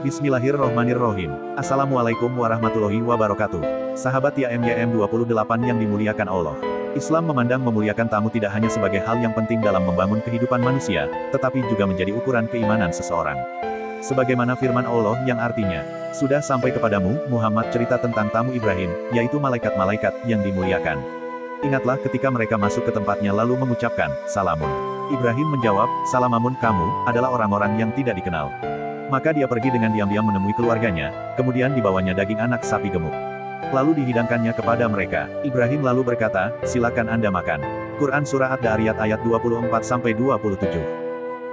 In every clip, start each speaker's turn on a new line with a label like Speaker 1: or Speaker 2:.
Speaker 1: Bismillahirrohmanirrohim. Assalamualaikum warahmatullahi wabarakatuh. Sahabat YMYM 28 yang dimuliakan Allah. Islam memandang memuliakan tamu tidak hanya sebagai hal yang penting dalam membangun kehidupan manusia, tetapi juga menjadi ukuran keimanan seseorang. Sebagaimana firman Allah yang artinya, "Sudah sampai kepadamu, Muhammad, cerita tentang tamu Ibrahim, yaitu malaikat-malaikat yang dimuliakan. Ingatlah ketika mereka masuk ke tempatnya lalu mengucapkan, Salamun. Ibrahim menjawab, Salamamun, kamu adalah orang-orang yang tidak dikenal. Maka dia pergi dengan diam-diam menemui keluarganya, kemudian dibawanya daging anak sapi gemuk. Lalu dihidangkannya kepada mereka. Ibrahim lalu berkata, silakan Anda makan." Quran Surah Ad-Dariyat ayat 24-27.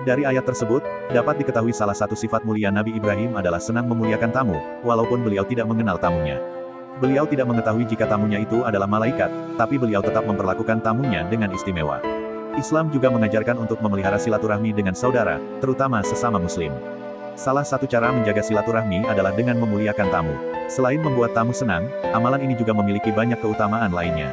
Speaker 1: Dari ayat tersebut, dapat diketahui salah satu sifat mulia Nabi Ibrahim adalah senang memuliakan tamu, walaupun beliau tidak mengenal tamunya. Beliau tidak mengetahui jika tamunya itu adalah malaikat, tapi beliau tetap memperlakukan tamunya dengan istimewa. Islam juga mengajarkan untuk memelihara silaturahmi dengan saudara, terutama sesama muslim. Salah satu cara menjaga silaturahmi adalah dengan memuliakan tamu. Selain membuat tamu senang, amalan ini juga memiliki banyak keutamaan lainnya.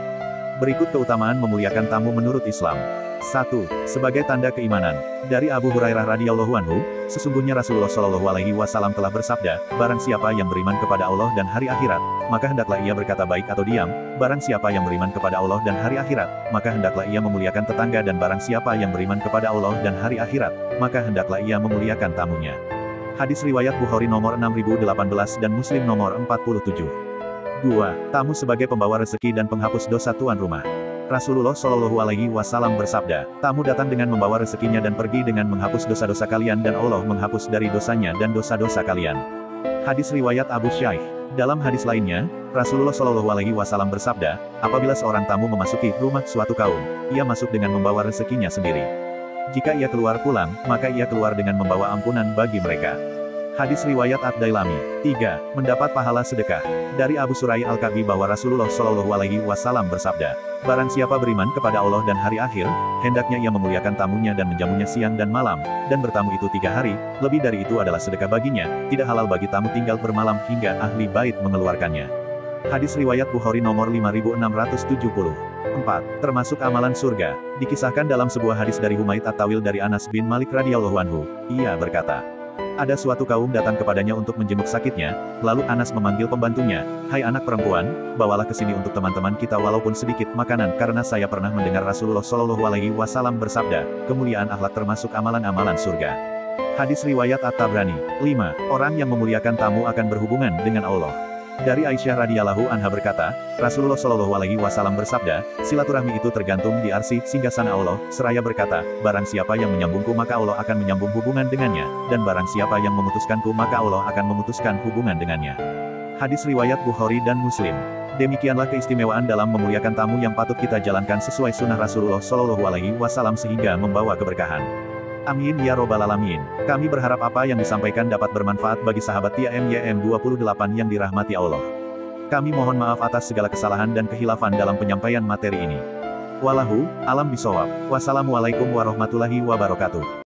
Speaker 1: Berikut keutamaan memuliakan tamu menurut Islam. 1. Sebagai tanda keimanan. Dari Abu Hurairah radhiyallahu anhu, sesungguhnya Rasulullah shallallahu alaihi wasallam telah bersabda, barang siapa yang beriman kepada Allah dan hari akhirat, maka hendaklah ia berkata baik atau diam. Barang siapa yang beriman kepada Allah dan hari akhirat, maka hendaklah ia memuliakan tetangga, dan barang siapa yang beriman kepada Allah dan hari akhirat, maka hendaklah ia memuliakan tamunya. Hadis riwayat Bukhari nomor 6018 dan Muslim nomor 47. 2. Tamu sebagai pembawa rezeki dan penghapus dosa tuan rumah. Rasulullah Shallallahu Alaihi Wasallam bersabda, tamu datang dengan membawa rezekinya dan pergi dengan menghapus dosa-dosa kalian, dan Allah menghapus dari dosanya dan dosa-dosa kalian. Hadis riwayat Abu Syaikh. Dalam hadis lainnya, Rasulullah Shallallahu Alaihi Wasallam bersabda, apabila seorang tamu memasuki rumah suatu kaum, ia masuk dengan membawa rezekinya sendiri. Jika ia keluar pulang, maka ia keluar dengan membawa ampunan bagi mereka. Hadis riwayat Ad-Dailami. 3. Mendapat pahala sedekah. Dari Abu Surai Al-Ka'bi bahwa Rasulullah Shallallahu Alaihi Wasallam bersabda, barang siapa beriman kepada Allah dan hari akhir, hendaknya ia memuliakan tamunya dan menjamunya siang dan malam, dan bertamu itu 3 hari, lebih dari itu adalah sedekah baginya, tidak halal bagi tamu tinggal bermalam hingga ahli bait mengeluarkannya. Hadis riwayat Bukhari nomor 5670. 4. Termasuk amalan surga. Dikisahkan dalam sebuah hadis dari Humaid At-Tawil dari Anas bin Malik radhiyallahu anhu, ia berkata, ada suatu kaum datang kepadanya untuk menjenguk sakitnya, lalu Anas memanggil pembantunya, hai anak perempuan, bawalah ke sini untuk teman-teman kita walaupun sedikit makanan, karena saya pernah mendengar Rasulullah Shallallahu Alaihi Wasallam bersabda, kemuliaan akhlak termasuk amalan-amalan surga. Hadis riwayat At-Tabrani. 5. Orang yang memuliakan tamu akan berhubungan dengan Allah. Dari Aisyah radhiyallahu anha berkata, Rasulullah Shallallahu Alaihi Wasallam bersabda, silaturahmi itu tergantung di arsy singgasana Allah, seraya berkata, barang siapa yang menyambungku maka Allah akan menyambung hubungan dengannya, dan barang siapa yang memutuskanku maka Allah akan memutuskan hubungan dengannya. Hadis riwayat Bukhari dan Muslim. Demikianlah keistimewaan dalam memuliakan tamu yang patut kita jalankan sesuai sunnah Rasulullah Shallallahu Alaihi Wasallam sehingga membawa keberkahan. Amin ya robbal alamin. Kami berharap apa yang disampaikan dapat bermanfaat bagi sahabat YMYM 28 yang dirahmati Allah. Kami mohon maaf atas segala kesalahan dan kehilafan dalam penyampaian materi ini. Wallahu a'lam bishawab. Wassalamualaikum warahmatullahi wabarakatuh.